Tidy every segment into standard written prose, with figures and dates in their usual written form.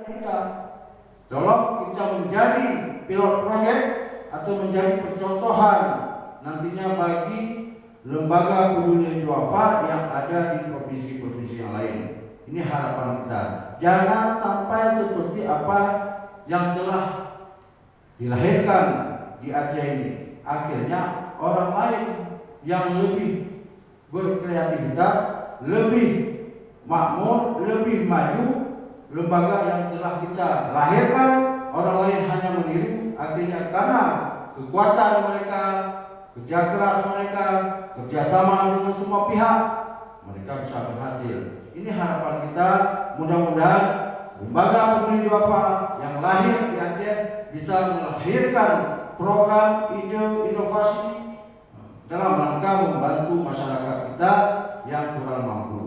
kita. Tolong kita menjadi pilot project atau menjadi percontohan nantinya bagi lembaga peduli duafa yang ada di provinsi-provinsi yang lain. Ini harapan kita. Jangan sampai seperti apa yang telah dilahirkan di Aceh ini. Akhirnya orang lain yang lebih berkreativitas, lebih makmur, lebih maju, lembaga yang telah kita lahirkan, orang lain hanya meniru. Akhirnya karena kekuatan mereka, kerja keras mereka, kerjasama dengan semua pihak, mereka bisa berhasil. Ini harapan kita. Mudah-mudahan lembaga peduli duafa yang lahir di Aceh bisa melahirkan program, ide, inovasi dalam rangka membantu masyarakat kita yang kurang mampu.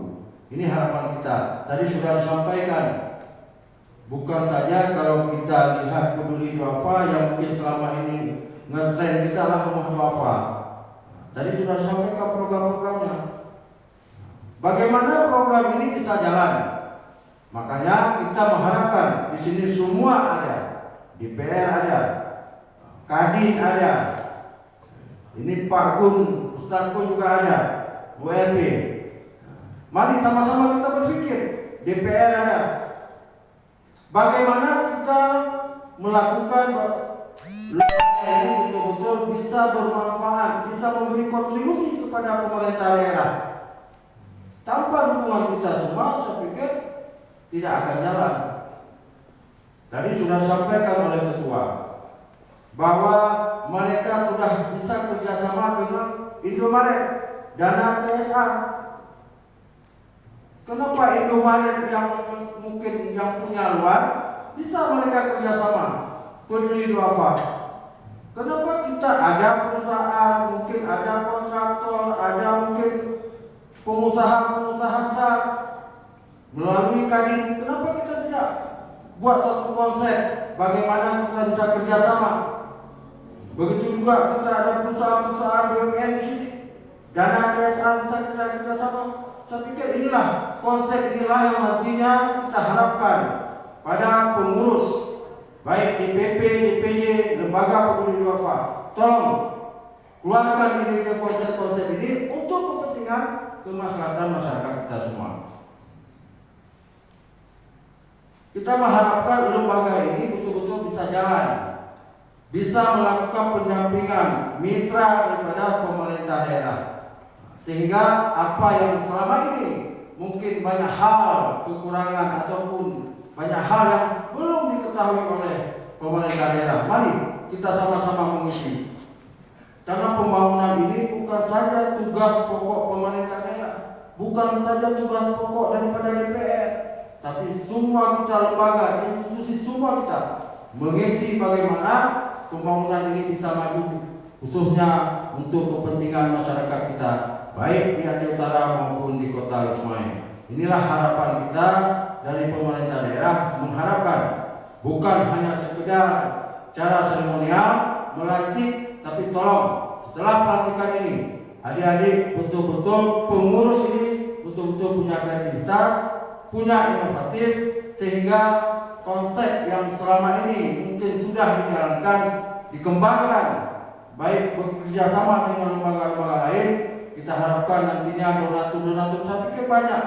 Ini harapan kita. Tadi sudah disampaikan, bukan saja kalau kita lihat peduli duafa yang mungkin selama ini ngetren kita lah rumah duafa. Tadi sudah disampaikan program-programnya. Bagaimana program ini bisa jalan? Makanya kita mengharapkan di sini semua ada, DPR ada, Kadin ada, ini Pak Gun, Ustaz Gun juga ada, ULP. Mari sama-sama kita berpikir. DPR ada. Bagaimana kita melakukan ini betul-betul bisa bermanfaat, bisa memberi kontribusi kepada pemerintah daerah. Tanpa dukungan kita semua, saya pikir tidak akan jalan. Tadi sudah disampaikan oleh ketua bahwa mereka sudah bisa kerjasama dengan Indomaret, dana CSA. Kenapa Indomaret yang mungkin yang punya luar bisa mereka kerjasama peduli duafa? Kenapa kita ada perusahaan, mungkin ada kontraktor, ada mungkin pengusaha-pengusaha besar melalui Kadin? Kenapa kita tidak buat satu konsep bagaimana kita bisa kerjasama? Begitu juga kita ada perusahaan-perusahaan BUMN di sini, dana CSA bisa kita kerjasama. Saya pikir inilah konsep inilah yang nantinya kita harapkan pada pengurus baik DPP, DPD, lembaga peduli duafa. Tolong keluarkan ide konsep-konsep ini untuk kepentingan kemaslahatan masyarakat kita semua. Kita mengharapkan lembaga ini betul-betul bisa jalan, bisa melakukan pendampingan mitra daripada pemerintah daerah, sehingga apa yang selama ini mungkin banyak hal kekurangan ataupun banyak hal yang belum diketahui oleh pemerintah daerah, mari kita sama-sama mengisi. Karena pembangunan ini bukan saja tugas pokok pemerintah daerah, bukan saja tugas pokok daripada DPR, tapi semua kita lembaga, institusi semua kita mengisi bagaimana pembangunan ini bisa maju, khususnya untuk kepentingan masyarakat kita, baik di Aceh Utara maupun di Kota Lusmai. Inilah harapan kita dari pemerintah daerah, mengharapkan bukan hanya sekedar cara seremonial melantik, tapi tolong setelah pelantikan ini adik-adik betul-betul pengurus ini betul-betul punya kreativitas, punya inovatif, sehingga konsep yang selama ini mungkin sudah dijalankan, dikembangkan, baik bekerja sama dengan lembaga-lembaga lain. Kita harapkan nantinya donatur-donatur, saya pikir banyak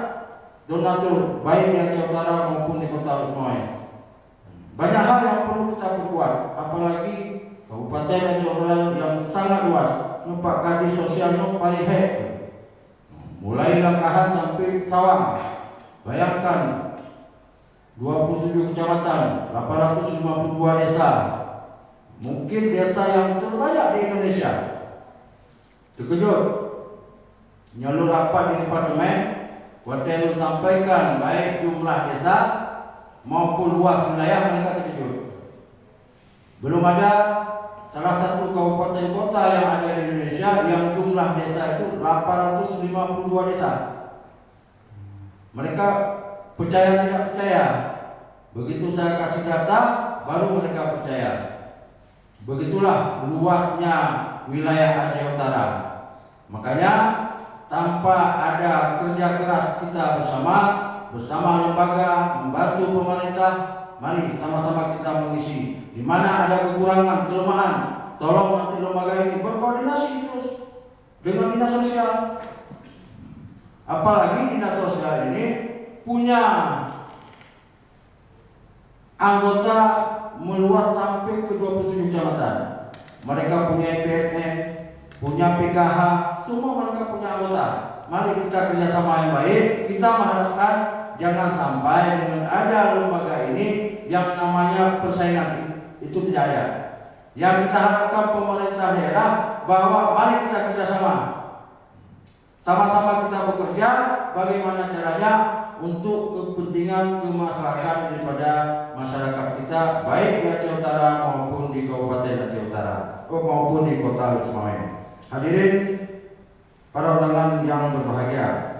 donatur baik di Aceh Utara maupun di Kota Lusmai. Banyak hal yang perlu kita perkuat, apalagi Kabupaten Aceh Utara yang sangat luas. Pak Kadis sosialnya paling hebat, mulai Langkahan sampai Sawang. Bayangkan 27 kecamatan, 852 desa, mungkin desa yang terbanyak di Indonesia. Terkejut, nyalur rapat di departemen, waktu sampaikan baik jumlah desa maupun luas wilayah, mereka terkejut. Belum ada salah satu kabupaten kota yang ada di Indonesia yang jumlah desa itu 852 desa. Mereka percaya tidak percaya. Begitu saya kasih data, baru mereka percaya. Begitulah luasnya wilayah Aceh Utara. Makanya tanpa ada kerja keras kita bersama lembaga, membantu pemerintah, mari sama-sama kita mengisi. Di mana ada kekurangan, kelemahan, tolong nanti lembaga ini berkoordinasi terus dengan dinas sosial. Apalagi dinas sosial ini punya anggota meluas sampai ke 27 kecamatan. Mereka punya PSN, punya PKH, semua mereka punya anggota. Mari kita kerjasama yang baik. Kita mengharapkan jangan sampai dengan ada lembaga ini yang namanya persaingan itu tidak ada. Yang kita harapkan pemerintah daerah bahwa mari kita kerjasama, sama-sama kita bekerja bagaimana caranya untuk kepentingan kemaslahatan daripada masyarakat kita, baik di Aceh Utara maupun di Kabupaten Aceh Utara maupun di Kota Lusmawen. Hadirin para undangan yang berbahagia,